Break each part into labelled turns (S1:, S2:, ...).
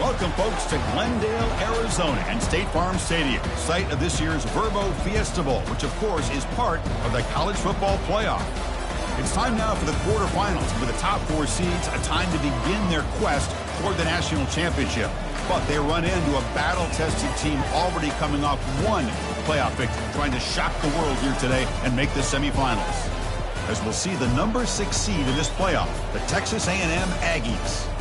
S1: Welcome, folks, to Glendale, Arizona, and State Farm Stadium, site of this year's Verbo Fiesta Bowl, which, of course, is part of the college football playoff. It's time now for the quarterfinals, and for the top 4 seeds, a time to begin their quest toward the national championship. But they run into a battle-tested team already coming off one playoff victory, trying to shock the world here today and make the semifinals. As we'll see the number 6 seed in this playoff, the Texas A&M Aggies,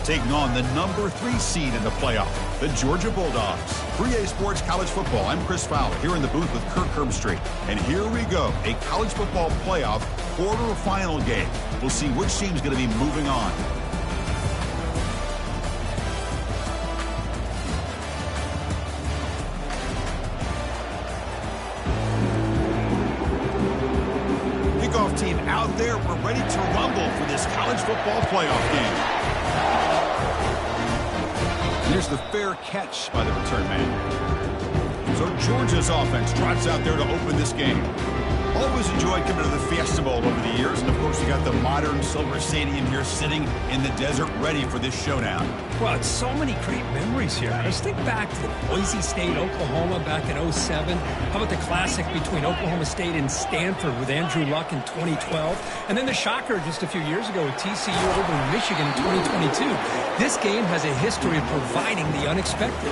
S1: taking on the number 3 seed in the playoff, the Georgia Bulldogs. 3A Sports College Football. I'm Chris Fowler here in the booth with Kirk Herbstreit. And here we go, a college football playoff quarterfinal game. We'll see which team's going to be moving on. Kickoff team out there. We're ready to rumble for this college football playoff game. Here's the fair catch by the return man. So Georgia's offense trots out there to open this game. Always enjoyed coming to the Fiesta Bowl over the years. And, of course, you got the modern Silver Stadium here sitting in the desert ready for this showdown.
S2: Well, it's so many great memories here. Let's think back to Boise State, Oklahoma back in '07. How about the classic between Oklahoma State and Stanford with Andrew Luck in 2012? And then the shocker just a few years ago with TCU over in Michigan in 2022. This game has a history of providing the unexpected.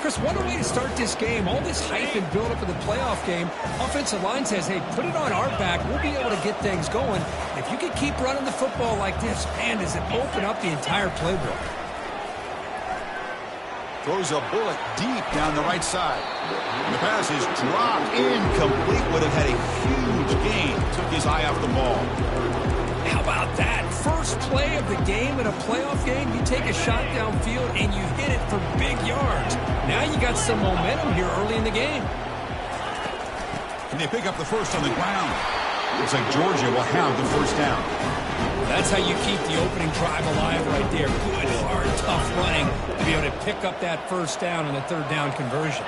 S2: Chris, what a way to start this game. All this hype and build up of the playoff game. Offensive line says, hey, put it on our back. We'll be able to get things going. If you can keep running the football like this, man, does it open up the entire playbook.
S1: Throws a bullet deep down the right side. And the pass is dropped incomplete. Would have had a huge gain. Took his eye off the ball.
S2: How about that? First play of the game in a playoff game, you take a shot downfield and you hit it for big yards. Now you got some momentum here early in the game.
S1: Can they pick up the first on the ground? Looks like Georgia will have the first down.
S2: That's how you keep the opening drive alive right there. Good, hard, tough running to be able to pick up that first down on the third down conversion.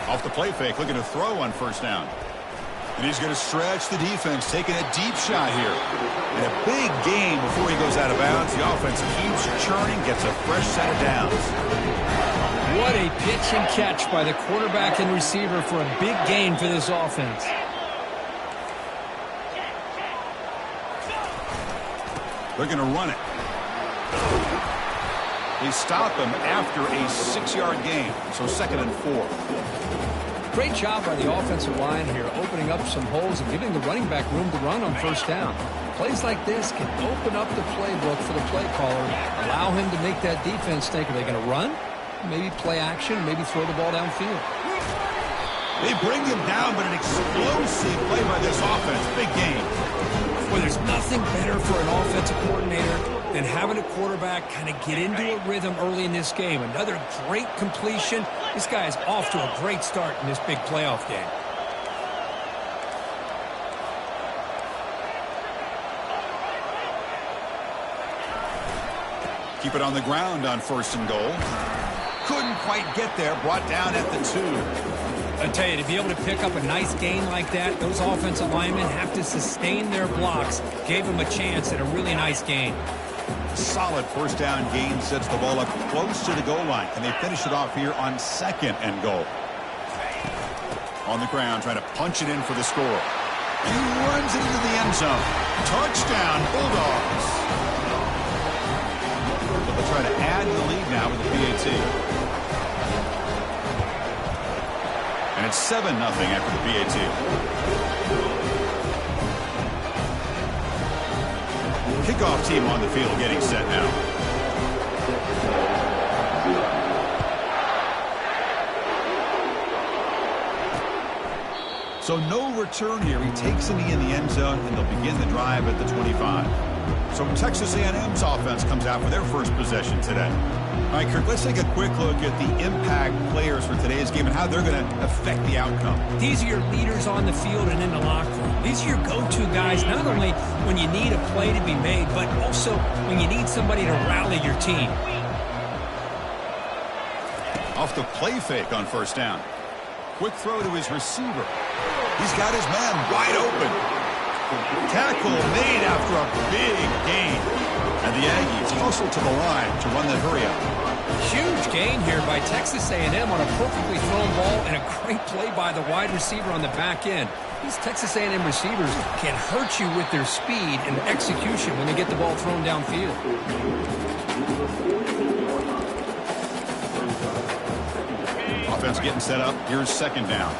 S1: Off the play fake, looking to throw on first down. And he's going to stretch the defense, taking a deep shot here. And a big gain before he goes out of bounds. The offense keeps churning, gets a fresh set of downs.
S2: What a pitch and catch by the quarterback and receiver for a big gain for this offense.
S1: They're going to run it. They stop him after a 6-yard gain, so 2nd and 4.
S2: Great job by the offensive line here, opening up some holes and giving the running back room to run on first down. Plays like this can open up the playbook for the play caller, allow him to make that defense think, are they going to run? Maybe play action, maybe throw the ball downfield.
S1: They bring him down, but an explosive play by this offense. Big game.
S2: Well, there's nothing better for an offensive coordinator than having a quarterback kind of get into a rhythm early in this game. Another great completion. This guy is off to a great start in this big playoff game.
S1: Keep it on the ground on 1st and goal. Couldn't quite get there. Brought down at the 2.
S2: I tell you, to be able to pick up a nice gain like that, those offensive linemen have to sustain their blocks. Gave them a chance at a really nice gain.
S1: Solid first down gain, sets the ball up close to the goal line. Can they finish it off here on 2nd and goal? On the ground, trying to punch it in for the score. He runs it into the end zone. Touchdown, Bulldogs. But they'll try to add to the lead now with the PAT. And it's 7-0 after the PAT. Kickoff team on the field getting set now. So no return here. He takes a knee in the end zone, and they'll begin the drive at the 25. So Texas A&M's offense comes out for their first possession today. All right, Kirk, let's take a quick look at the impact players for today's game and how they're going to affect the outcome.
S2: These are your leaders on the field and in the locker room. These are your go-to guys, not only when you need a play to be made, but also when you need somebody to rally your team.
S1: Off the play fake on first down. Quick throw to his receiver. He's got his man wide open. Tackle made after a big gain. And the Aggies hustle to the line to run the hurry up.
S2: Huge gain here by Texas A&M on a perfectly thrown ball and a great play by the wide receiver on the back end. These Texas A&M receivers can hurt you with their speed and execution when they get the ball thrown downfield.
S1: Offense getting set up. Here's second down.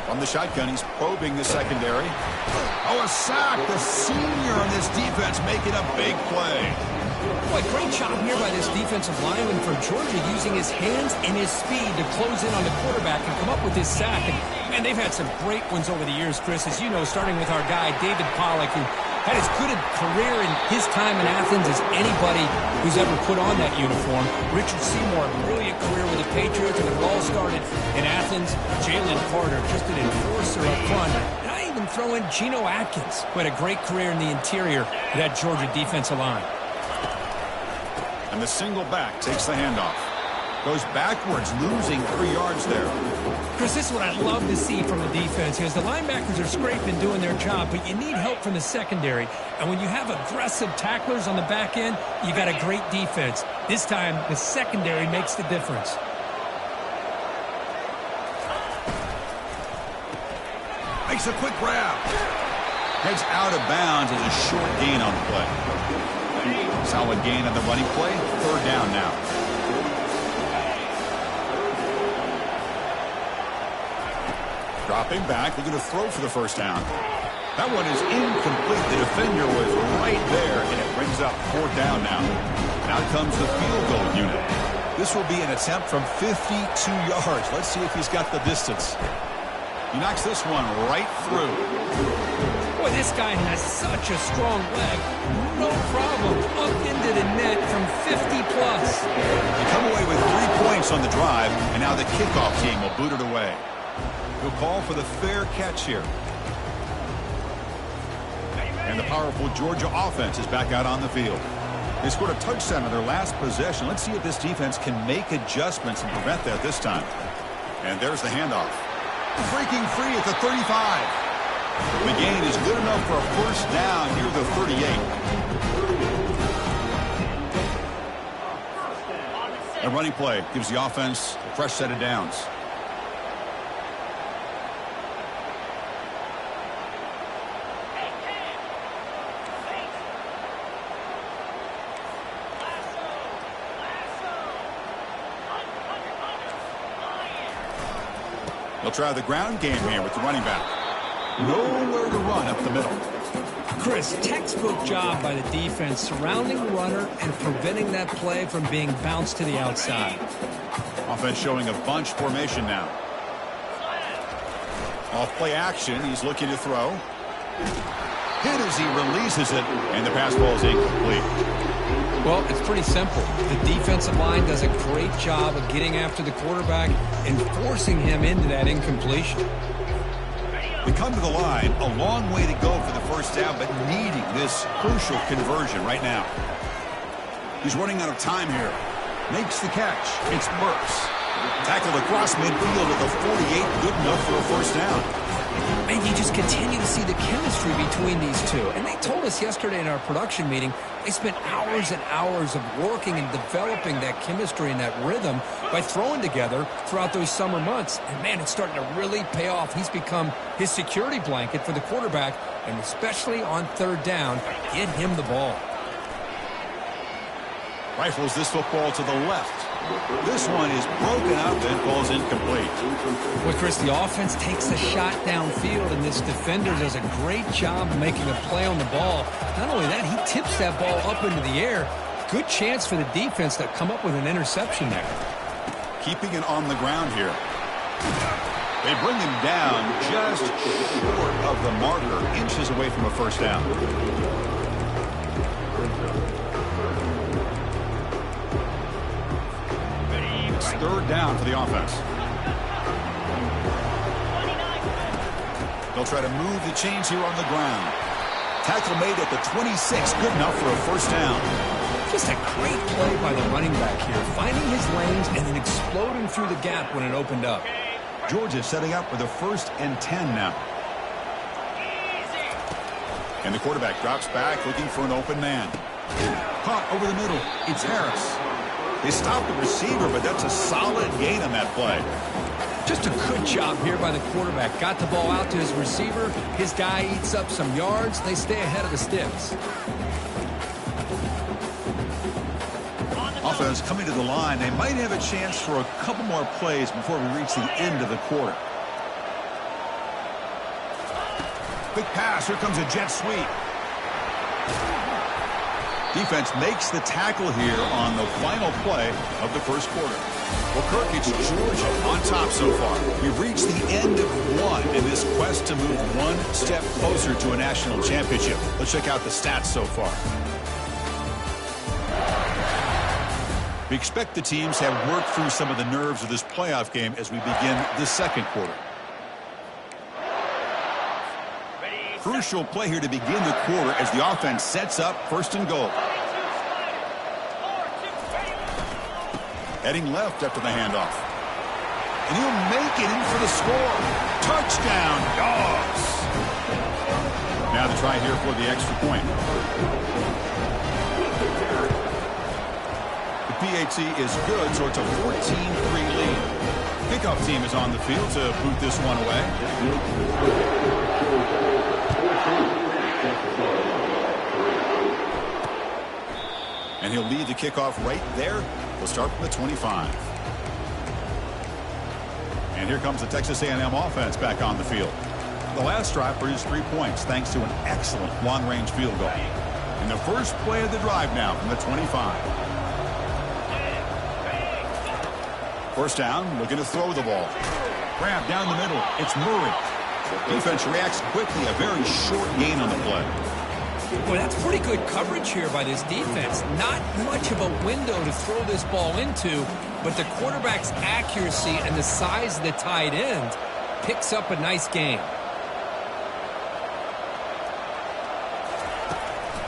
S1: From the shotgun, he's probing the secondary. Oh, a sack. The senior on this defense making a big play.
S2: Boy, great job here by this defensive lineman from Georgia using his hands and his speed to close in on the quarterback and come up with this sack. And they've had some great ones over the years, Chris, as you know, starting with our guy, David Pollock, who had as good a career in his time in Athens as anybody who's ever put on that uniform. Richard Seymour, brilliant career with the Patriots, and it all started in Athens. Jalen Carter, just an enforcer up front. And I even throw in Geno Atkins, who had a great career in the interior of that Georgia defensive line.
S1: And the single back takes the handoff. Goes backwards, losing 3 yards there.
S2: Chris, this is what I love to see from the defense. Because the linebackers are scraping, doing their job, but you need help from the secondary. And when you have aggressive tacklers on the back end, you got a great defense. This time, the secondary makes the difference.
S1: Makes a quick grab. Heads out of bounds as a short gain on the play. Solid gain on the running play. Third down now. Dropping back, looking to throw for the first down. That one is incomplete. The defender was right there, and it brings up fourth down now. Now comes the field goal unit. This will be an attempt from 52 yards. Let's see if he's got the distance. He knocks this one right through.
S2: Boy, this guy has such a strong leg. No problem. Up into the net from 50-plus.
S1: They come away with 3 points on the drive, and now the kickoff team will boot it away. He'll call for the fair catch here. And the powerful Georgia offense is back out on the field. They scored a touchdown on their last possession. Let's see if this defense can make adjustments and prevent that this time. And there's the handoff. Breaking free at the 35. The gain is good enough for a first down near the 38. A running play gives the offense a fresh set of downs. They'll try the ground game here with the running back. Nowhere to run up the middle.
S2: Chris, textbook job by the defense surrounding the runner and preventing that play from being bounced to the outside.
S1: Offense showing a bunch formation now. Off play action, he's looking to throw. Hit as he releases it, and the pass ball is incomplete.
S2: Well, it's pretty simple. The defensive line does a great job of getting after the quarterback and forcing him into that incompletion.
S1: We come to the line, a long way to go for the first down, but needing this crucial conversion right now. He's running out of time here. Makes the catch. It's Burks. Tackled across midfield at the 48, good enough for a first down.
S2: And you just continue to see the chemistry between these two. And they told us yesterday in our production meeting, they spent hours and hours of working and developing that chemistry and that rhythm by throwing together throughout those summer months. And, man, it's starting to really pay off. He's become his security blanket for the quarterback, and especially on third down, get him the ball.
S1: Rifles this football to the left. This one is broken up and falls incomplete.
S2: Well, Chris, the offense takes a shot downfield, and this defender does a great job making a play on the ball. Not only that, he tips that ball up into the air. Good chance for the defense to come up with an interception there.
S1: Keeping it on the ground here. They bring him down just short of the marker, inches away from a first down. Third down for the offense. They'll try to move the chains here on the ground. Tackle made at the 26, good enough for a first down.
S2: Just a great play by the running back here, finding his lanes and then exploding through the gap when it opened up.
S1: Georgia setting up with a 1st and 10 now. And the quarterback drops back looking for an open man. Caught over the middle. It's Harris. They stopped the receiver, but that's a solid gain on that play.
S2: Just a good job here by the quarterback. Got the ball out to his receiver. His guy eats up some yards. They stay ahead of the sticks.
S1: Offense coming to the line. They might have a chance for a couple more plays before we reach the end of the quarter. Quick pass. Here comes a jet sweep. Defense makes the tackle here on the final play of the first quarter. Well, Kirk, it's Georgia on top so far. We've reached the end of one in this quest to move one step closer to a national championship. Let's check out the stats so far. We expect the teams to have worked through some of the nerves of this playoff game as we begin the second quarter. Crucial play here to begin the quarter as the offense sets up 1st and goal. Heading left after the handoff. And he'll make it in for the score. Touchdown, Dogs. Now the try here for the extra point. The PAT is good, so it's a 14-3 lead. Kickoff team is on the field to boot this one away. And he'll lead the kickoff right there. We'll start from the 25. And here comes the Texas A&M offense back on the field. The last drive produced 3 points thanks to an excellent long-range field goal. And the first play of the drive now from the 25. First down, looking to throw the ball. Grab down the middle. It's Murray. Defense reacts quickly. A very short gain on the play.
S2: Well, that's pretty good coverage here by this defense. Not much of a window to throw this ball into, but the quarterback's accuracy and the size of the tight end picks up a nice gain.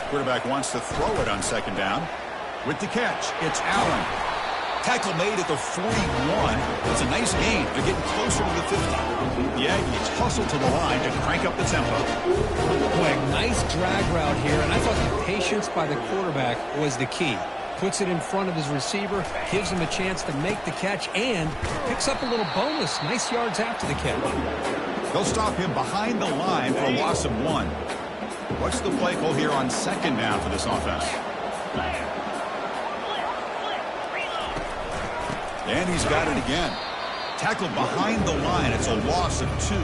S1: Quarterback wants to throw it on 2nd down. With the catch, it's Allen. Tackle made at the 41. It's a nice gain. They're getting closer to the 50. The Aggies hustle to the line to crank up the tempo.
S2: Boy, a nice drag route here, and I thought the patience by the quarterback was the key. Puts it in front of his receiver, gives him a chance to make the catch, and picks up a little bonus. Nice yards after the catch.
S1: They'll stop him behind the line for a loss of 1. What's the play call here on 2nd down for this offense? And he's got it again. Tackled behind the line. It's a loss of 2.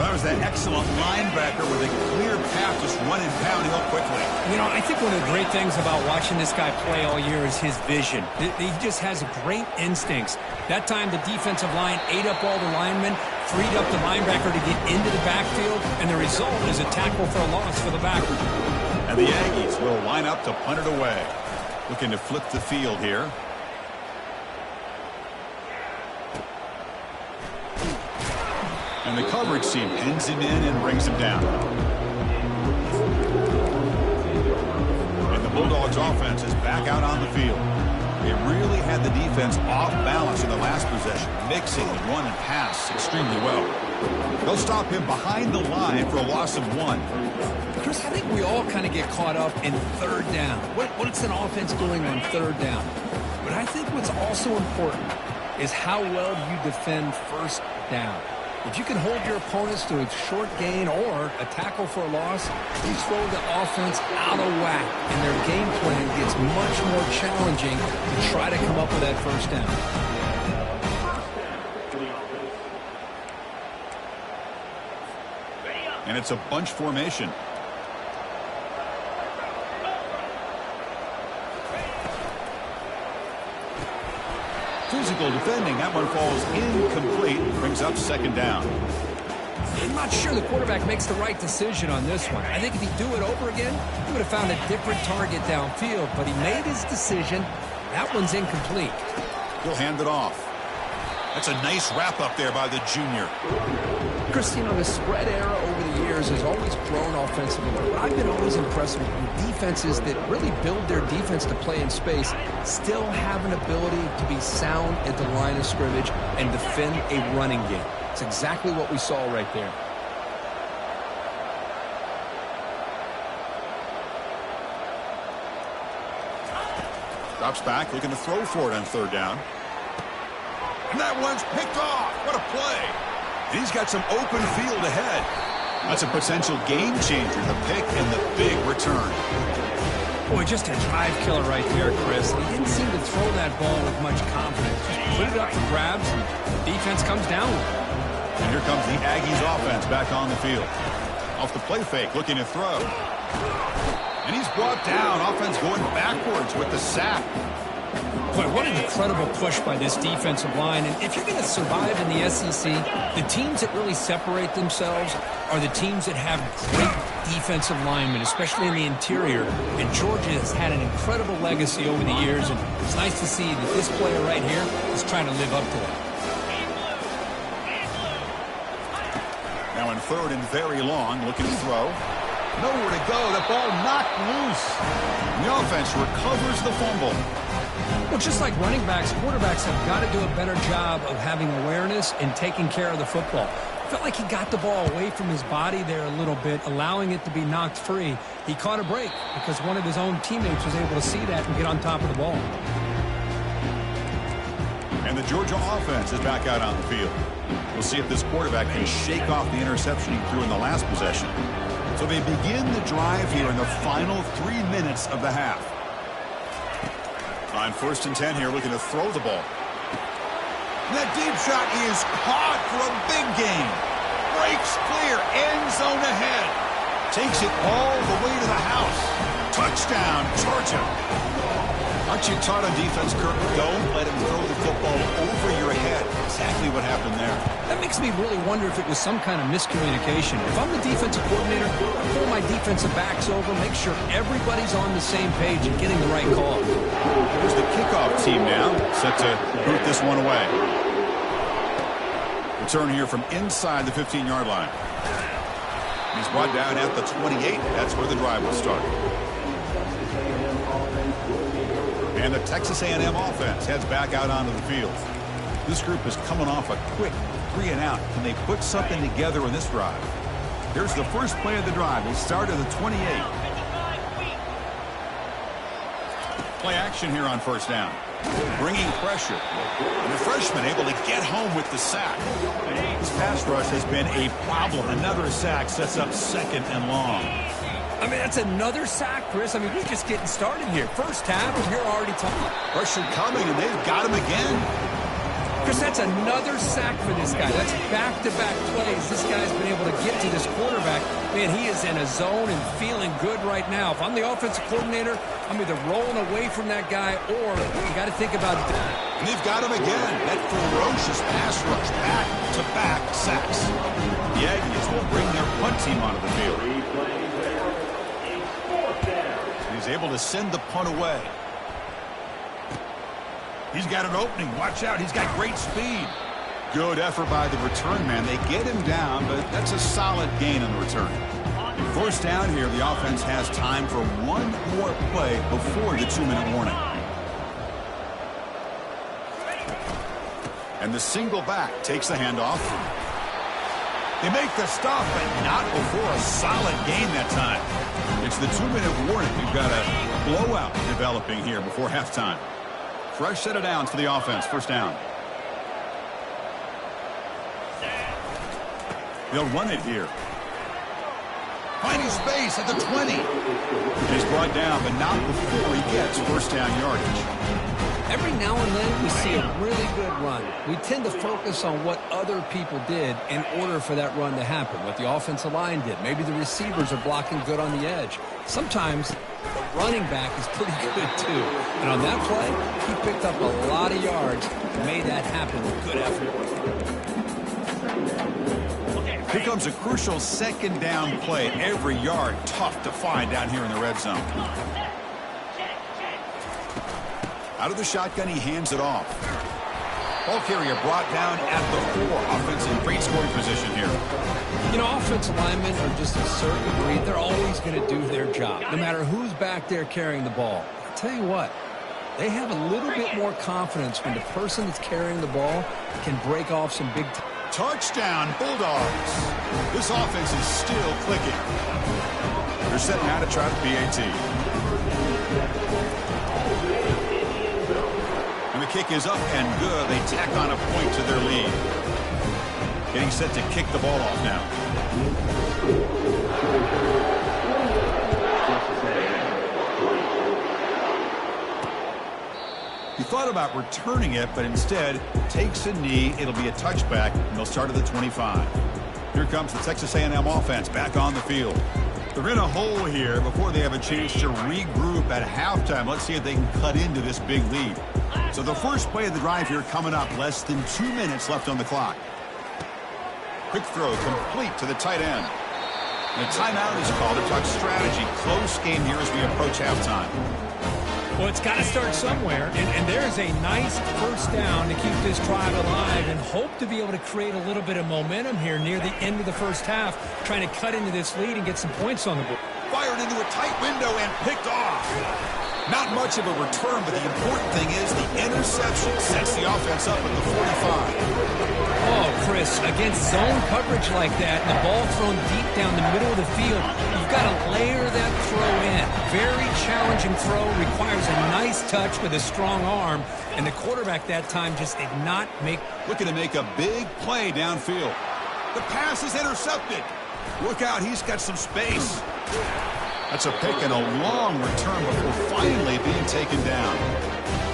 S1: That was that excellent linebacker with a clear path just running downhill quickly.
S2: You know, I think one of the great things about watching this guy play all year is his vision. He just has great instincts. That time the defensive line ate up all the linemen, freed up the linebacker to get into the backfield, and the result is a tackle for a loss for the backer.
S1: And the Aggies will line up to punt it away. Looking to flip the field here. And the coverage team pins him in and brings him down. And the Bulldogs offense is back out on the field. They really had the defense off balance in the last possession, mixing the run and pass extremely well. They'll stop him behind the line for a loss of 1.
S2: Chris, I think we all kind of get caught up in 3rd down. What's an offense doing on 3rd down? But I think what's also important is how well you defend 1st down. If you can hold your opponents to a short gain or a tackle for a loss, you throw the offense out of whack, and their game plan gets much more challenging to try to come up with that 1st down.
S1: And it's a bunch formation. Physical defending. That one falls incomplete. Brings up 2nd down.
S2: I'm not sure the quarterback makes the right decision on this one. I think if he'd do it over again, he would have found a different target downfield, but he made his decision. That one's incomplete.
S1: He'll hand it off. That's a nice wrap up there by the junior.
S2: Chris, you know, the spread era over the years years has always grown offensively. But I've been always impressed with defenses that really build their defense to play in space, still have an ability to be sound at the line of scrimmage and defend a running game. It's exactly what we saw right there.
S1: Drops back, looking to throw for it on third down. And that one's picked off. What a play. And he's got some open field ahead. That's a potential game changer, the pick and the big return.
S2: Boy, just a drive killer right there, Chris. He didn't seem to throw that ball with much confidence. Just put it up for grabs, and the defense comes down with it.
S1: And here comes the Aggies offense back on the field. Off the play fake, looking to throw. And he's brought down. Offense going backwards with the sack.
S2: Boy, what an incredible push by this defensive line. And if you're going to survive in the SEC, the teams that really separate themselves are the teams that have great defensive linemen, especially in the interior. And Georgia has had an incredible legacy over the years, and it's nice to see that this player right here is trying to live up to that.
S1: Now in third and very long, looking to throw. Nowhere to go. The ball knocked loose. The offense recovers the fumble.
S2: Well, just like running backs, quarterbacks have got to do a better job of having awareness and taking care of the football. Felt like he got the ball away from his body there a little bit, allowing it to be knocked free. He caught a break because one of his own teammates was able to see that and get on top of the ball.
S1: And the Georgia offense is back out on the field. We'll see if this quarterback can shake off the interception he threw in the last possession. So they begin the drive here in the final 3 minutes of the half. On 1st and 10 here, looking to throw the ball. And that deep shot is caught for a big gain. Breaks clear, end zone ahead. Takes it all the way to the house. Touchdown, Georgia. Aren't you taught on defense, Kirk? Don't let him throw the football over your head. Exactly what happened there.
S2: That makes me really wonder if it was some kind of miscommunication. If I'm the defensive coordinator, I pull my defensive backs over, make sure everybody's on the same page and getting the right call.
S1: Here's the kickoff team now, set to boot this one away. Return here from inside the 15-yard line. He's brought down at the 28. That's where the drive will start. And the Texas A&M offense heads back out onto the field. This group is coming off a quick 3 and out. Can they put something together in this drive? Here's the first play of the drive. They start at the 28. Play action here on 1st down. Bringing pressure. And the freshman able to get home with the sack. This pass rush has been a problem. Another sack sets up 2nd and long.
S2: I mean, that's another sack, Chris. I mean, we're just getting started here. First half, and you're already talking.
S1: Pressure coming, and they've got him again.
S2: Chris, that's another sack for this guy. That's back-to-back plays. This guy's been able to get to this quarterback. Man, he is in a zone and feeling good right now. If I'm the offensive coordinator, I'm either rolling away from that guy or you got to think about it.
S1: And they've got him again. That ferocious pass rush, back-to-back sacks. The Aggies will bring their punt team onto the field. He's able to send the punt away. He's got an opening. Watch out. He's got great speed. Good effort by the return man. They get him down, but that's a solid gain on the return. 1st down here. The offense has time for one more play before the 2-minute warning. And the single back takes the handoff. They make the stop, but not before a solid gain that time. It's the 2-minute warning. We've got a blowout developing here before halftime. Fresh set of downs for the offense. 1st down. They'll run it here. Finding space at the 20. He's brought down, but not before he gets 1st down yardage.
S2: Every now and then we see a really good run. We tend to focus on what other people did in order for that run to happen, what the offensive line did. Maybe the receivers are blocking good on the edge. Sometimes the running back is pretty good too. And on that play, he picked up a lot of yards and made that happen with good effort.
S1: Here comes a crucial 2nd down play. Every yard tough to find down here in the red zone. Out of the shotgun, he hands it off. Ball carrier brought down at the 4. Offense in great scoring position here.
S2: You know, offensive linemen are just a certain breed. They're always going to do their job, no matter who's back there carrying the ball. I'll tell you what, they have a little bit more confidence when the person that's carrying the ball can break off some big
S1: touchdown, Bulldogs. This offense is still clicking. They're setting out to try the PAT. And the kick is up and good. They tack on a point to their lead. Getting set to kick the ball off now. He thought about returning it, but instead takes a knee. It'll be a touchback, and they'll start at the 25. Here comes the Texas A&M offense back on the field. They're in a hole here before they have a chance to regroup at halftime. Let's see if they can cut into this big lead. So the first play of the drive here coming up. Less than 2 minutes left on the clock. Quick throw complete to the tight end. And a timeout is called to talk strategy. Close game here as we approach halftime.
S2: Well, it's got to start somewhere, and there's a nice first down to keep this drive alive and hope to be able to create a little bit of momentum here near the end of the first half, trying to cut into this lead and get some points on the board.
S1: Fired into a tight window and picked off. Not much of a return, but the important thing is the interception sets the offense up at the 45.
S2: Oh, Chris, against zone coverage like that, and the ball thrown deep down the middle of the field, you've got to layer that throw in. Very challenging throw, requires a nice touch with a strong arm, and the quarterback that time just did not make...
S1: Looking to make a big play downfield. The pass is intercepted. Look out, he's got some space. That's a pick and a long return before finally being taken down.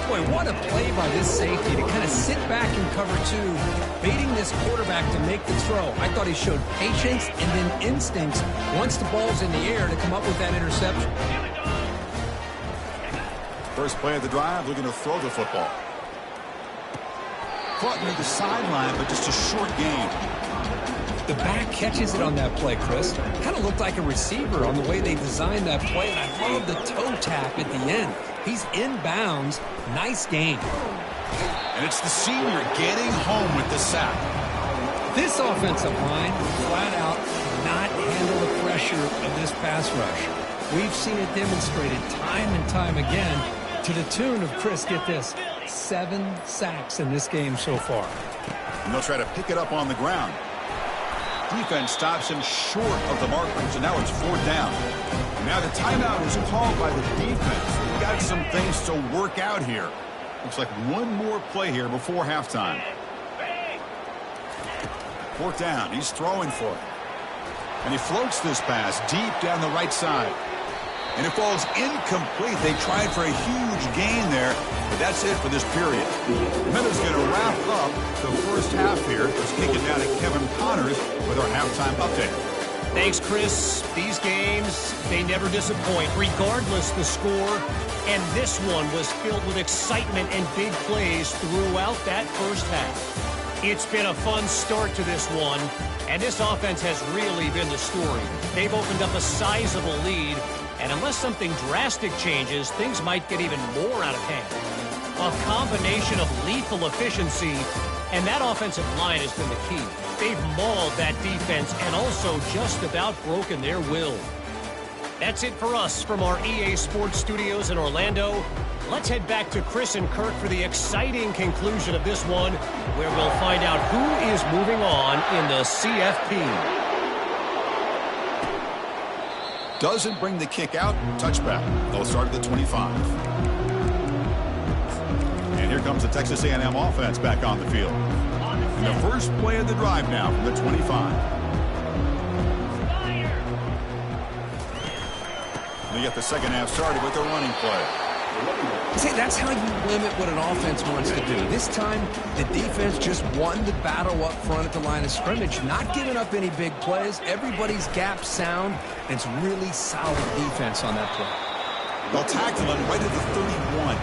S2: Boy, what a play by this safety to kind of sit back in cover 2, baiting this quarterback to make the throw. I thought he showed patience and then instincts once the ball's in the air to come up with that interception.
S1: First play of the drive, looking to throw the football. Caught near the sideline, but just a short gain.
S2: The back catches it on that play, Chris. Kind of looked like a receiver on the way they designed that play, and I love the toe tap at the end. He's inbounds. Nice game.
S1: And it's the senior getting home with the sack.
S2: This offensive line, flat out, cannot handle the pressure of this pass rush. We've seen it demonstrated time and time again to the tune of, Chris, get this, 7 sacks in this game so far.
S1: And they'll try to pick it up on the ground. Defense stops him short of the markers, and now it's 4th down. Now the timeout is called by the defense. We've got some things to work out here. Looks like one more play here before halftime. 4th down. He's throwing for it. And he floats this pass deep down the right side. And it falls incomplete. They tried for a huge gain there, but that's it for this period. Minutes going to wrap up the first half here. Let's kick it down to Kevin Connors with our halftime update.
S3: Thanks, Chris. These games, they never disappoint, regardless the score. And this one was filled with excitement and big plays throughout that first half. It's been a fun start to this one, and this offense has really been the story. They've opened up a sizable lead, and unless something drastic changes, things might get even more out of hand. A combination of lethal efficiency, and that offensive line has been the key. They've mauled that defense and also just about broken their will. That's it for us from our EA Sports Studios in Orlando. Let's head back to Chris and Kirk for the exciting conclusion of this one, where we'll find out who is moving on in the CFP.
S1: Doesn't bring the kick out. Touchback. They'll start at the 25. And here comes the Texas A&M offense back on the field. And the first play of the drive now from the 25. They get the second half started with a running play.
S2: See, that's how you limit what an offense wants to do. This time, the defense just won the battle up front at the line of scrimmage, not giving up any big plays. Everybody's gap sound, and it's really solid defense on that play.
S1: They'll tackle him right at the 31.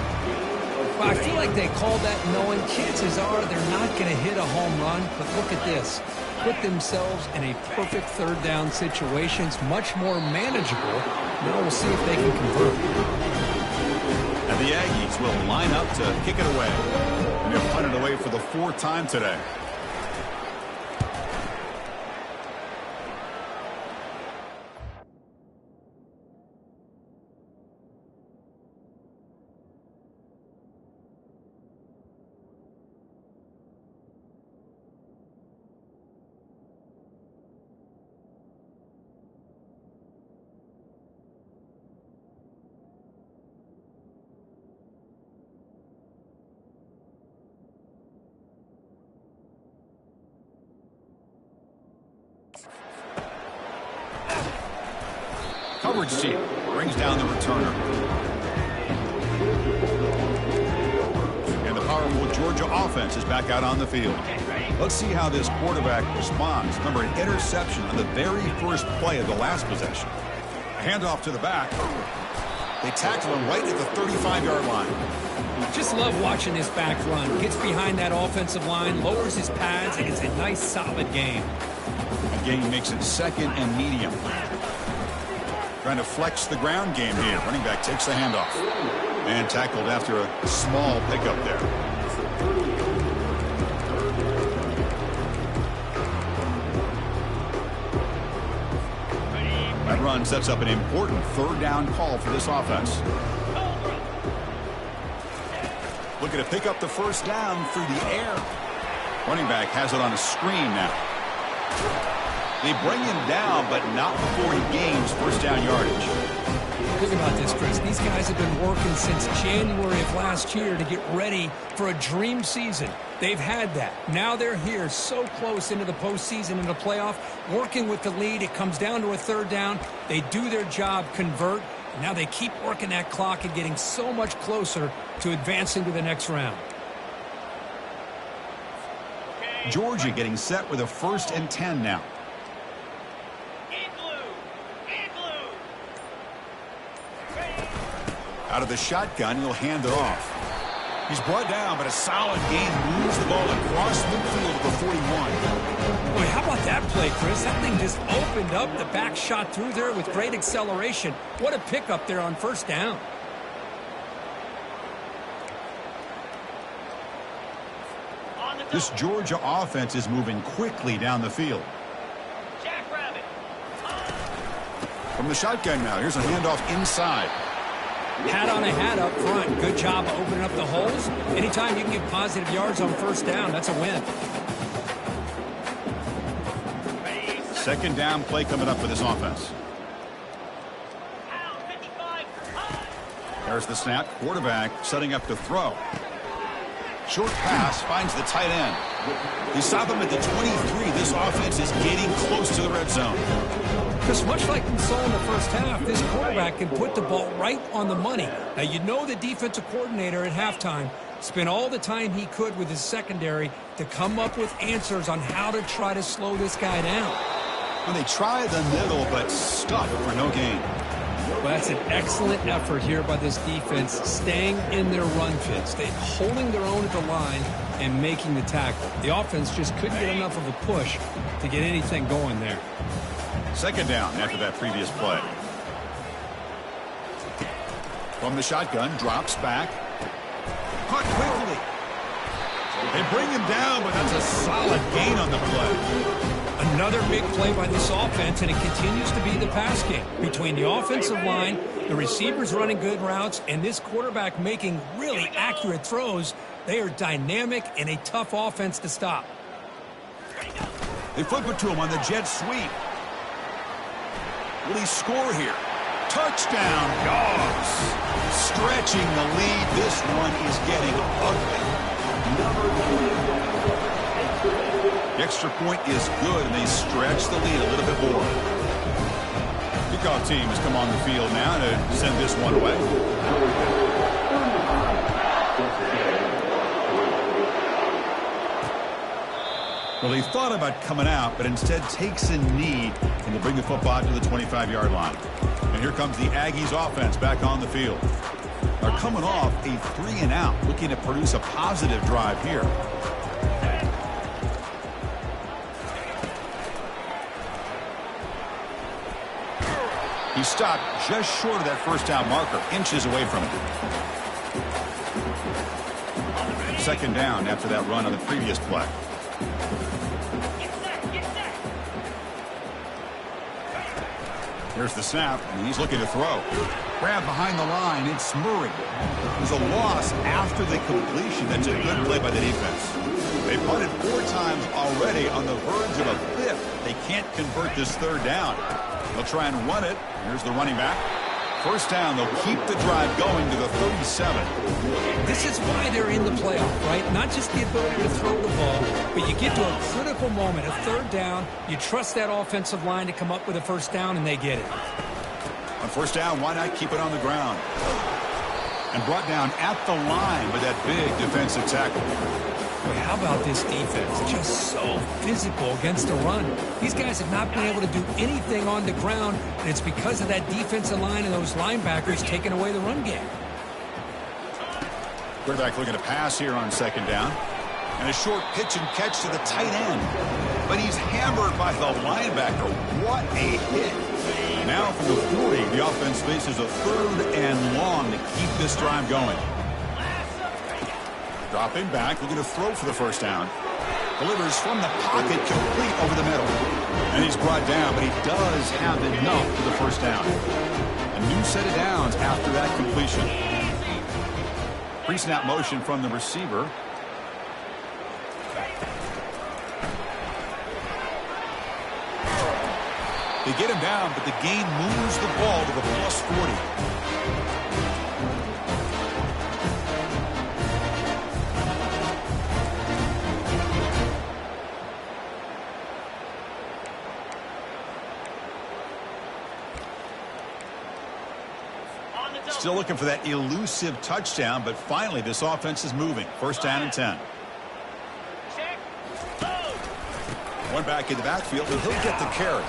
S2: Well, I feel like they called that knowing chances are they're not going to hit a home run, but look at this. Put themselves in a perfect third down situation. It's much more manageable. Now we'll see if they can convert.
S1: And the Aggies will line up to kick it away. And they're punted away for the 4th time today. Coverage team brings down the returner. And the powerful Georgia offense is back out on the field. Let's see how this quarterback responds. Remember, an interception on the very first play of the last possession. A handoff to the back. They tackle him right at the 35-yard line.
S2: Just love watching this back run. Gets behind that offensive line, lowers his pads, and it's a nice, solid game.
S1: Again, makes it 2nd and medium. Trying to flex the ground game here. Running back takes the handoff. And tackled after a small pickup there. That run sets up an important 3rd down call for this offense. Looking to pick up the 1st down through the air. Running back has it on a screen now. They bring him down, but not before he gains 1st down yardage.
S2: Think about this, Chris. These guys have been working since January of last year to get ready for a dream season. They've had that. Now they're here so close into the postseason and the playoff, working with the lead. It comes down to a 3rd down. They do their job, convert. Now they keep working that clock and getting so much closer to advancing to the next round.
S1: Georgia getting set with a 1st and 10 now. Out of the shotgun, he'll hand it off. He's brought down, but a solid gain moves the ball across midfield to the 41.
S2: Boy, how about that play, Chris? That thing just opened up. The back shot through there with great acceleration. What a pickup there on 1st down.
S1: This Georgia offense is moving quickly down the field. From the shotgun now, here's a handoff inside.
S2: Hat on a hat up front. Good job of opening up the holes. Anytime you can get positive yards on 1st down, that's a win.
S1: 2nd down play coming up for this offense. There's the snap. Quarterback setting up to throw. Short pass finds the tight end. They stop him at the 23. This offense is getting close to the red zone.
S2: Because much like we saw in the 1st half, this quarterback can put the ball right on the money. Now, you know the defensive coordinator at halftime spent all the time he could with his secondary to come up with answers on how to try to slow this guy down.
S1: Well, they try the middle, but stuck for no gain.
S2: Well, that's an excellent effort here by this defense, staying in their run fits. They're holding their own at the line and making the tackle. The offense just couldn't get enough of a push to get anything going there.
S1: 2nd down after that previous play. From the shotgun, drops back. Caught quickly. They bring him down, but that's a solid gain on the play.
S2: Another big play by this offense, and it continues to be the pass game. Between the offensive line, the receivers running good routes, and this quarterback making really accurate throws, they are dynamic and a tough offense to stop.
S1: They flip it to him on the jet sweep. Will he score here? Touchdown, Dogs. Stretching the lead. This one is getting ugly. The extra point is good, and they stretch the lead a little bit more. Kickoff team has come on the field now to send this one away. Well, he thought about coming out, but instead takes a knee, and they'll bring the football to the 25-yard line. And here comes the Aggies offense back on the field. They're coming off a 3-and-out, looking to produce a positive drive here. He stopped just short of that 1st down marker, inches away from it. Second down after that run on the previous play. Here's the snap, and he's looking to throw. Grab behind the line, it's Murray. There's a loss after the completion. That's a good play by the defense. They punted 4 times already on the verge of a 5th. They can't convert this third down. They'll try and run it. Here's the running back. First down, they'll keep the drive going to the 37.
S2: This is why they're in the playoff, right? Not just the ability to throw the ball, but you get to a critical moment, a third down. You trust that offensive line to come up with a first down, and they get it.
S1: On first down, why not keep it on the ground? And brought down at the line with that big defensive tackle.
S2: Boy, how about this defense? Just so physical against the run. These guys have not been able to do anything on the ground, and it's because of that defensive line and those linebackers taking away the run game.
S1: Quarterback looking to pass here on second down. And a short pitch and catch to the tight end. But he's hammered by the linebacker. What a hit. Now from the 40, the offense faces a 3rd and long to keep this drive going. Dropping back, looking to throw for the first down. Delivers from the pocket, complete over the middle. And he's brought down, but he does have enough for the first down. A new set of downs after that completion. Pre-snap motion from the receiver. They get him down, but the gain moves the ball to the plus 40. Still looking for that elusive touchdown, but finally this offense is moving. First down and 10. One back in the backfield, and he'll get the carry.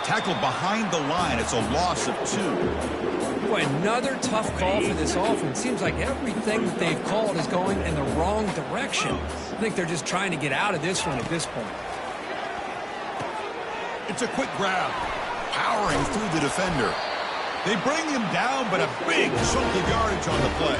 S1: Tackled behind the line. It's a loss of 2.
S2: Boy, another tough call for this offense. Seems like everything that they've called is going in the wrong direction. I think they're just trying to get out of this one at this point.
S1: It's a quick grab. Powering through the defender. They bring him down, but a big chunk of yardage on the play.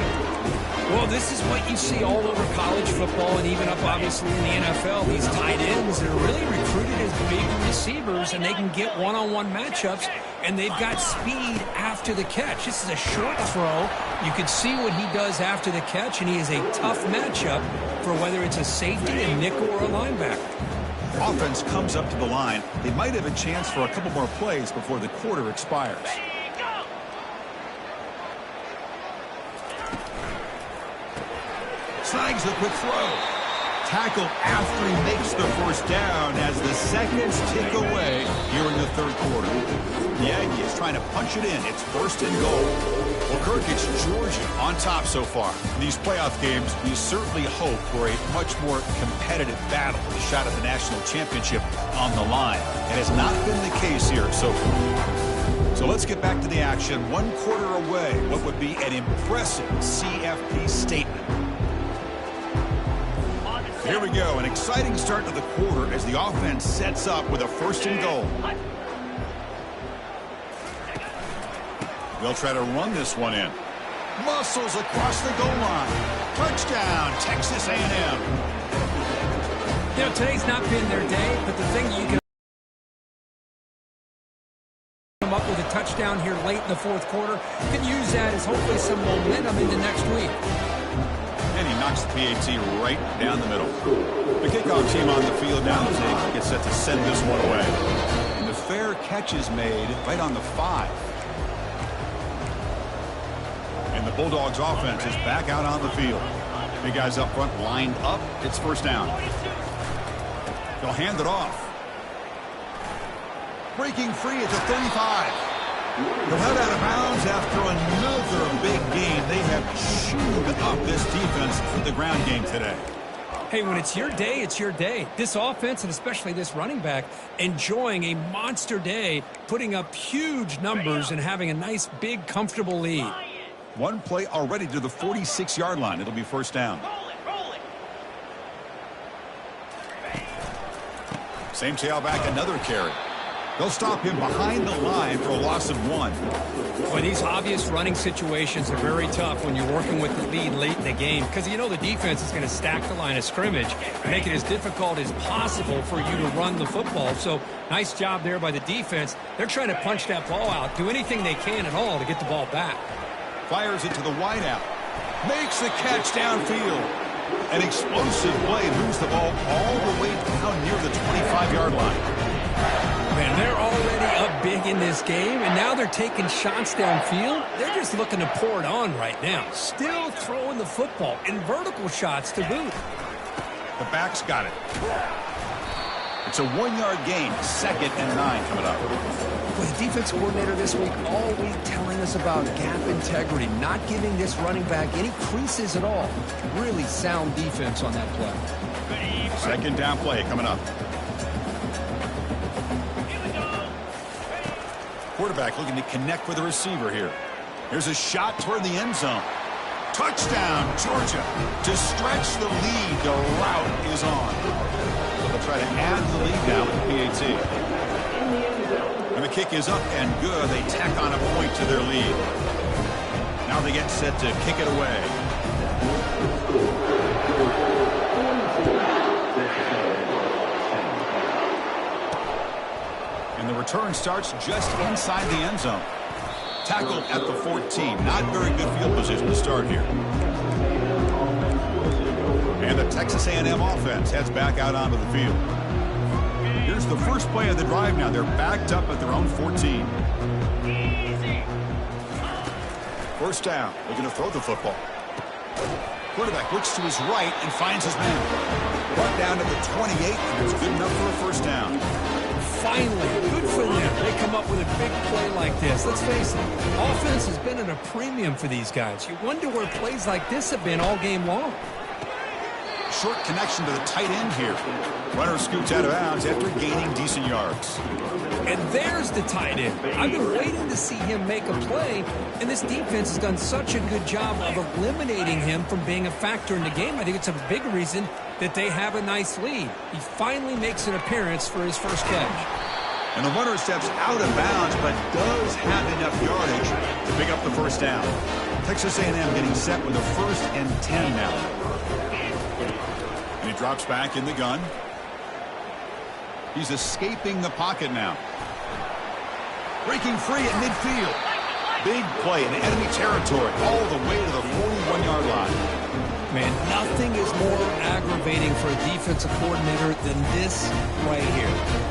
S2: Well, this is what you see all over college football and even up, obviously, in the NFL. These tight ends, they're really recruited as big receivers, and they can get one-on-one matchups, and they've got speed after the catch. This is a short throw. You can see what he does after the catch, and he is a tough matchup for whether it's a safety, a nickel, or a linebacker.
S1: Offense comes up to the line. They might have a chance for a couple more plays before the quarter expires. Snags the quick throw. Tackle after he makes the first down as the seconds tick away here in the third quarter. The Aggies trying to punch it in. It's first and goal. Well, Kirk, it's Georgia on top so far. In these playoff games, we certainly hope for a much more competitive battle with a shot at the national championship on the line. It has not been the case here so far. So let's get back to the action. 1 quarter away. What would be an impressive CFP statement. Here we go, an exciting start to the quarter as the offense sets up with a first and goal. They'll try to run this one in. Muscles across the goal line. Touchdown, Texas A&M.
S2: You know, today's not been their day, but the thing you can come up with a touchdown here late in the fourth quarter, you can use that as hopefully some momentum into next week.
S1: And he knocks the PAT right down the middle. The kickoff team on the field now as they get set to send this one away. And the fair catch is made right on the 5. And the Bulldogs offense is back out on the field. Big guys up front lined up. It's first down. They'll hand it off. Breaking free at the 35. They'll head out of bounds after another big game. They have chewed up this defense for the ground game today.
S2: Hey, when it's your day, it's your day. This offense, and especially this running back, enjoying a monster day, putting up huge numbers and having a nice, big, comfortable lead.
S1: One play already to the 46-yard line. It'll be first down. Same tailback, another carry. They'll stop him behind the line for a loss of 1.
S2: Boy, these obvious running situations are very tough when you're working with the lead late in the game because you know the defense is going to stack the line of scrimmage and make it as difficult as possible for you to run the football. So nice job there by the defense. They're trying to punch that ball out, do anything they can at all to get the ball back.
S1: Fires it to the wideout. Makes the catch downfield. An explosive play moves the ball all the way down near the 25-yard line.
S2: Man, they're already up big in this game, and now they're taking shots downfield. They're just looking to pour it on right now. Still throwing the football and vertical shots to boot.
S1: The back's got it. It's a 1-yard gain, 2nd and 9 coming up.
S2: Well, the defense coordinator this week all week telling us about gap integrity, not giving this running back any creases at all. Really sound defense on that play.
S1: 2nd down play coming up. Quarterback looking to connect with the receiver here. Here's a shot toward the end zone. Touchdown, Georgia. To stretch the lead, the route is on. So they'll try to add the lead now with the PAT. And the kick is up and good. They tack on a point to their lead. Now they get set to kick it away. And the return starts just inside the end zone. Tackled at the 14. Not very good field position to start here. And the Texas A&M offense heads back out onto the field. Here's the first play of the drive now. They're backed up at their own 14. First down. Looking to throw the football. Quarterback looks to his right and finds his man. Brought down to the 28, and it's good enough for a first down.
S2: Finally, good for them. They come up with a big play like this. Let's face it, offense has been at a premium for these guys. You wonder where plays like this have been all game long.
S1: Short connection to the tight end here. Runner scoots out of bounds after gaining decent yards.
S2: And there's the tight end. I've been waiting to see him make a play, and this defense has done such a good job of eliminating him from being a factor in the game. I think it's a big reason that they have a nice lead. He finally makes an appearance for his first catch.
S1: And the runner steps out of bounds, but does have enough yardage to pick up the first down. Texas A&M getting set with a 1st and 10 now. And he drops back in the gun. He's escaping the pocket now. Breaking free at midfield. Big play in enemy territory all the way to the 41-yard line.
S2: Man, nothing is more aggravating for a defensive coordinator than this right here.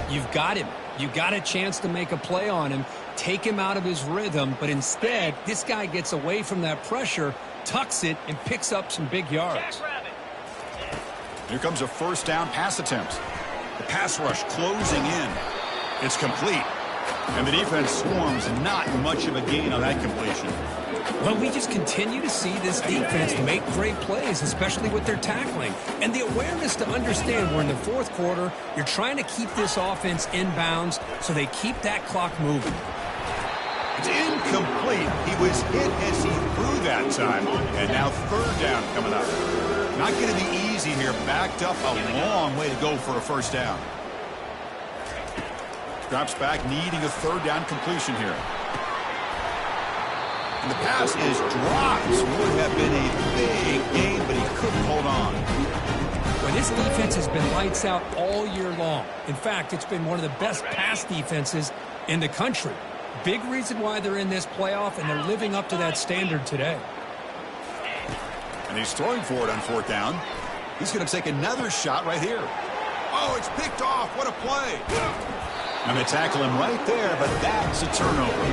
S2: You've got him. You got a chance to make a play on him, take him out of his rhythm, but instead, this guy gets away from that pressure, tucks it, and picks up some big yards.
S1: Here comes a first down pass attempt. The pass rush closing in. It's complete. And the defense swarms, not much of a gain on that completion.
S2: Well, we just continue to see this defense make great plays, especially with their tackling. And the awareness to understand we're in the 4th quarter, you're trying to keep this offense in bounds so they keep that clock moving.
S1: It's incomplete. He was hit as he threw that time. And now 3rd down coming up. Not going to be easy here. Backed up a long way to go for a first down. Drops back, needing a 3rd down completion here. And the pass is dropped. Would have been a big gain, but he couldn't hold on.
S2: Well, this defense has been lights out all year long. In fact, it's been one of the best pass defenses in the country. Big reason why they're in this playoff, and they're living up to that standard today.
S1: And he's throwing for it on 4th down. He's going to take another shot right here. Oh, it's picked off. What a play. And they tackle him right there, but that's a turnover.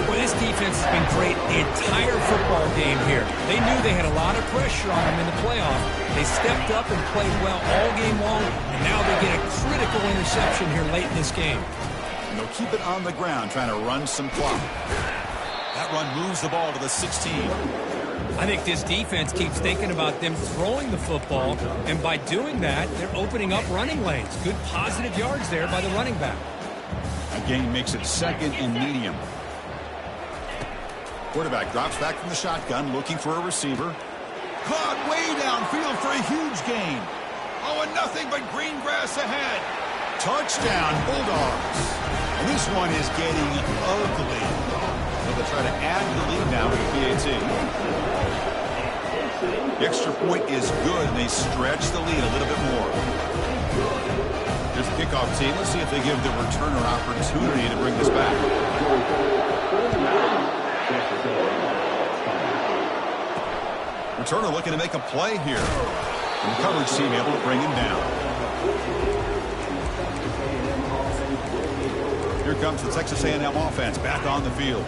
S2: Well, this defense has been great the entire football game here. They knew they had a lot of pressure on them in the playoff. They stepped up and played well all game long, and now they get a critical interception here late in this game.
S1: And they'll keep it on the ground, trying to run some clock. That run moves the ball to the 16.
S2: I think this defense keeps thinking about them throwing the football, and by doing that, they're opening up running lanes. Good positive yards there by the running back.
S1: That gain makes it 2nd and medium. Quarterback drops back from the shotgun, looking for a receiver. Caught way downfield for a huge gain. Oh, and nothing but green grass ahead. Touchdown, Bulldogs. And this one is getting ugly. So they'll try to add the lead now with the PAT. The extra point is good, and they stretch the lead a little bit more. There's the kickoff team. Let's see if they give the returner opportunity to bring this back. Returner looking to make a play here. And the coverage team able to bring him down. Here comes the Texas A&M offense back on the field.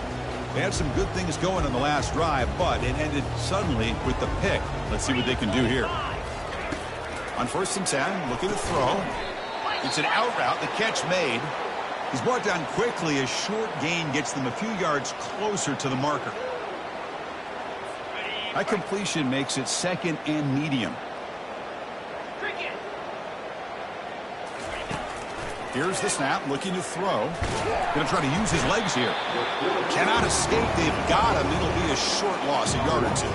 S1: They had some good things going in the last drive, but it ended suddenly with the pick. Let's see what they can do here. On 1st and 10, looking to throw. It's an out route, the catch made. He's brought down quickly. A short gain gets them a few yards closer to the marker. That completion makes it 2nd and medium. Here's the snap, looking to throw. Going to try to use his legs here. Cannot escape. They've got him. It'll be a short loss, a yard or two.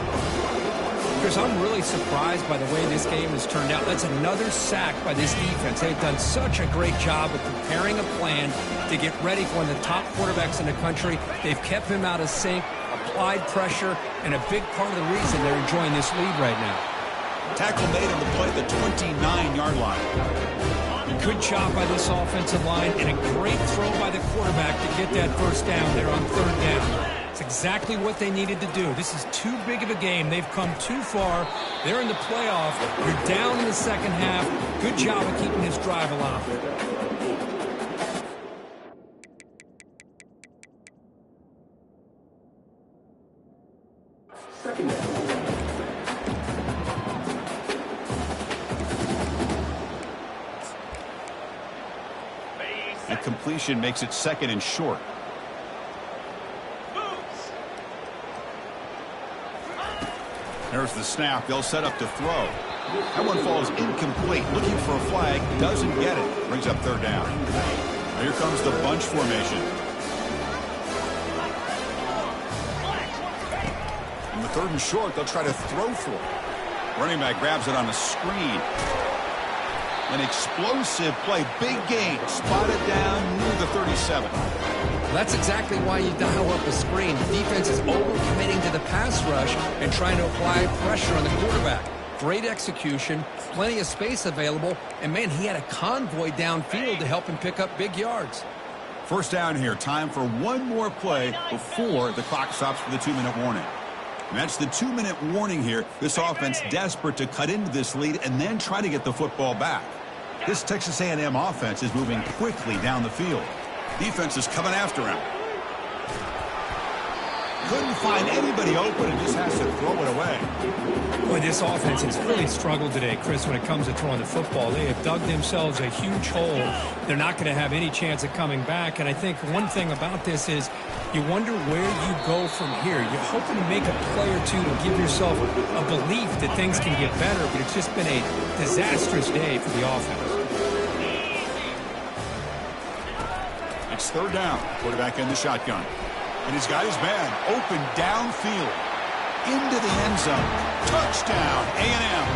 S2: Chris, I'm really surprised by the way this game has turned out. That's another sack by this defense. They've done such a great job of preparing a plan to get ready for one of the top quarterbacks in the country. They've kept him out of sync, applied pressure, and a big part of the reason they're enjoying this lead right now.
S1: Tackle made on the play at the 29-yard line.
S2: Good job by this offensive line, and a great throw by the quarterback to get that first down there on 3rd down. It's exactly what they needed to do. This is too big of a game. They've come too far. They're in the playoff. You're down in the second half. Good job of keeping this drive alive.
S4: Second down.
S1: And completion makes it 2nd and short. There's the snap. They'll set up to throw. That one falls incomplete. Looking for a flag. Doesn't get it. Brings up 3rd down. Now here comes the bunch formation. In the 3rd and short, they'll try to throw for it. Running back grabs it on a screen. An explosive play. Big gain. Spotted down near the 37.
S2: That's exactly why you dial up a screen. The defense is overcommitting to the pass rush and trying to apply pressure on the quarterback. Great execution, plenty of space available, and man, he had a convoy downfield to help him pick up big yards.
S1: 1st down here. Time for one more play before the clock stops for the 2-minute warning. And that's the 2-minute warning here. This offense desperate to cut into this lead and then try to get the football back. This Texas A&M offense is moving quickly down the field. Defense is coming after him. Couldn't find anybody open and just has to throw it away.
S2: Boy, this offense has really struggled today, Chris, when it comes to throwing the football. They have dug themselves a huge hole. They're not going to have any chance of coming back. And I think one thing about this is you wonder where you go from here. You're hoping to make a play or two to give yourself a belief that things can get better, but it's just been a disastrous day for the offense.
S1: It's 3rd down. Quarterback in the shotgun. And he's got his man open downfield. Into the end zone. Touchdown, A&M.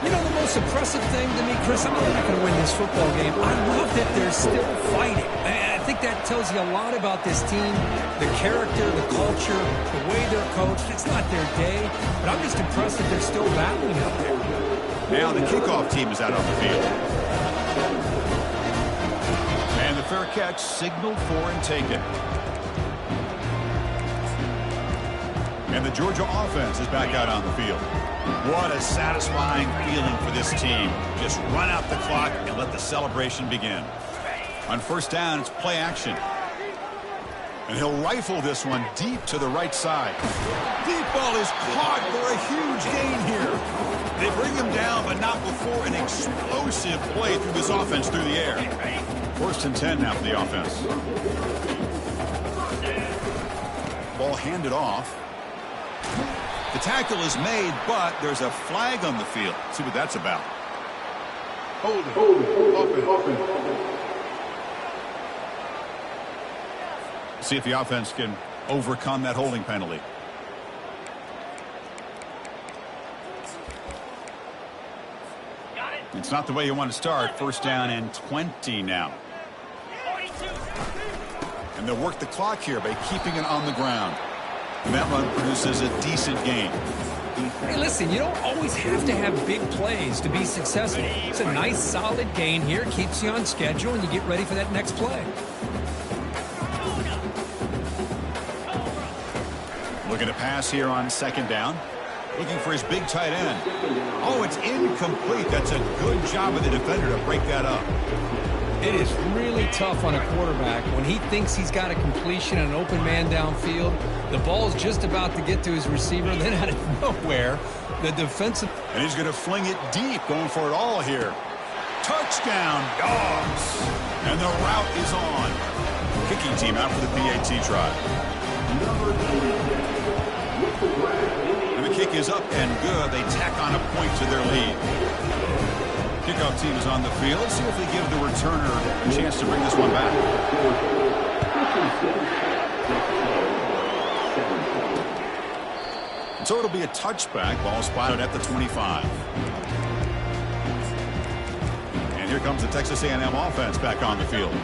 S2: You know, the most impressive thing to me, Chris, I know they're not going to win this football game. I love that they're still fighting. I think that tells you a lot about this team, the character, the culture, the way they're coached. It's not their day, but I'm just impressed that they're still battling out there.
S1: Now the kickoff team is out on the field. And the fair catch signaled for and taken. And the Georgia offense is back out on the field. What a satisfying feeling for this team. Just run out the clock and let the celebration begin. On 1st down, it's play action. And he'll rifle this one deep to the right side. Deep ball is caught for a huge gain here. They bring him down, but not before an explosive play through this offense through the air. 1st and 10 now for the offense. Ball handed off. The tackle is made, but there's a flag on the field. Let's see what that's about.
S4: Hold it. Open.
S1: See if the offense can overcome that holding penalty. It's not the way you want to start. First down and 20 now. And they'll work the clock here by keeping it on the ground. And that run produces a decent gain.
S2: Hey, listen, you don't always have to have big plays to be successful. It's a nice, solid gain here. Keeps you on schedule, and you get ready for that next play.
S1: Looking to pass here on second down. Looking for his big tight end. Oh, it's incomplete. That's a good job of the defender to break that up.
S2: It is really tough on a quarterback when he thinks he's got a completion and an open man downfield. The ball's just about to get to his receiver. Then out of nowhere, the defensive...
S1: And he's going to fling it deep, going for it all here. Touchdown, Dogs. And the route is on. Kicking team out for the PAT try. And the kick is up and good. They tack on a point to their lead. Kickoff team is on the field. See if they give the returner a chance to bring this one back. So it'll be a touchback. Ball spotted at the 25. And here comes the Texas A&M offense back on the field.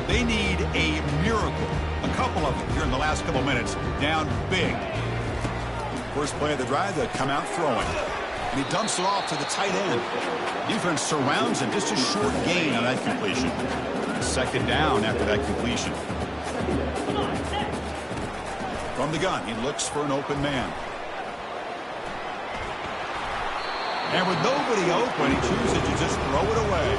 S1: They need a miracle. A couple of them here in the last couple minutes. Down big. First play of the drive, they come out throwing. And he dumps it off to the tight end. Defense surrounds him. Just a short gain on that completion. Second down after that completion. From the gun, he looks for an open man. And with nobody open, he chooses to just throw it away.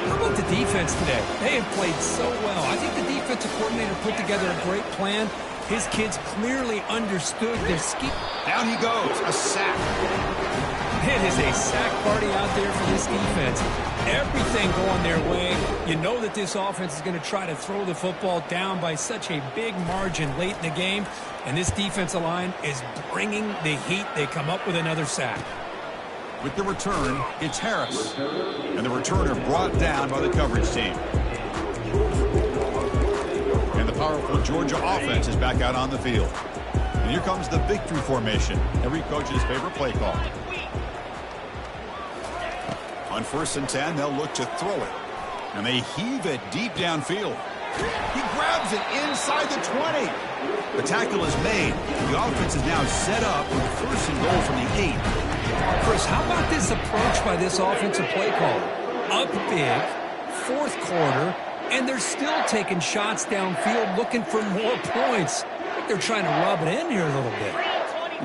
S2: How about the defense today? They have played so well. I think the defensive coordinator put together a great plan. His kids clearly understood their scheme.
S1: Down he goes. A sack.
S2: It is a sack party out there for this defense. Everything going their way. You know that this offense is going to try to throw the football down by such a big margin late in the game. And this defensive line is bringing the heat. They come up with another sack.
S1: With the return, it's Harris. And the returner brought down by the coverage team. And the powerful Georgia offense is back out on the field. And here comes the victory formation. Every coach's favorite play call. On 1st and 10, they'll look to throw it. And they heave it deep downfield. He grabs it inside the 20. The tackle is made. The offense is now set up with 1st and goal from the 8.
S2: Chris, how about this approach by this offensive play call? Up big, 4th quarter, and they're still taking shots downfield looking for more points. I think they're trying to rub it in here a little bit.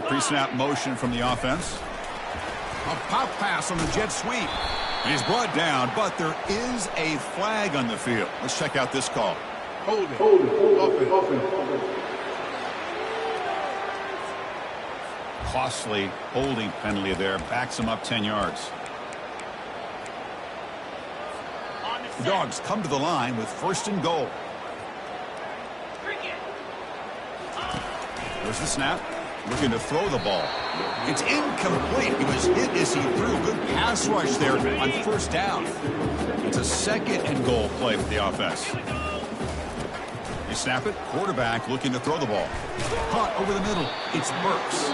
S1: Pre-snap motion from the offense. A pop pass on the jet sweep. And he's brought down, but there is a flag on the field. Let's check out this call.
S4: Hold it. Open.
S1: Costly holding penalty there. Backs him up 10 yards. The Dogs come to the line with 1st and goal. There's the snap. Looking to throw the ball. It's incomplete. He was hit as he threw. Good pass rush there on 1st down. It's a 2nd and goal play for the offense. They snap it. Quarterback looking to throw the ball. Caught over the middle. It's Burks.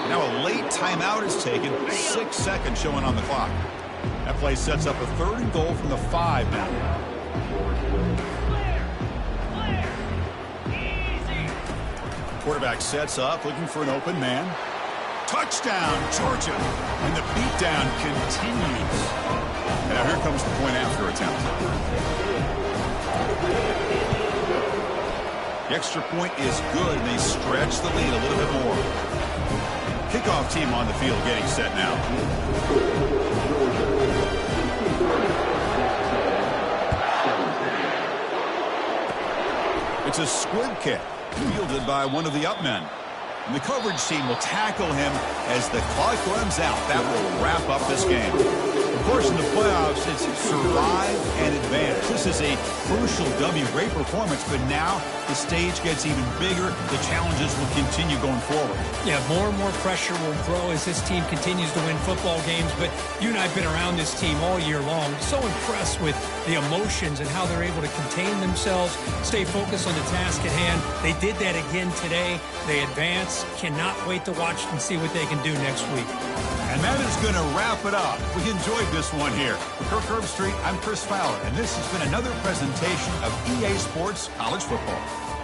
S1: Now a late timeout is taken. 6 seconds showing on the clock. That play sets up a 3rd and goal from the 5 now. Quarterback sets up, looking for an open man. Touchdown, Georgia. And the beatdown continues. And now here comes the point after attempt. The extra point is good, and they stretch the lead a little bit more. Kickoff team on the field getting set now. It's a squib kick, fielded by one of the up men. And the coverage team will tackle him as the clock runs out. That will wrap up this game. Of course, in the playoffs, it's survive and advance. This is a crucial W. Great performance, but now the stage gets even bigger. The challenges will continue going forward.
S2: Yeah, more and more pressure will grow as this team continues to win football games. But you and I have been around this team all year long. So impressed with the emotions and how they're able to contain themselves, stay focused on the task at hand. They did that again today. They advance. Cannot wait to watch and see what they can do next week.
S1: And that is going to wrap it up. We enjoyed this one here. For Kirk Herbstreit, I'm Chris Fowler, and this has been another presentation of EA Sports College Football.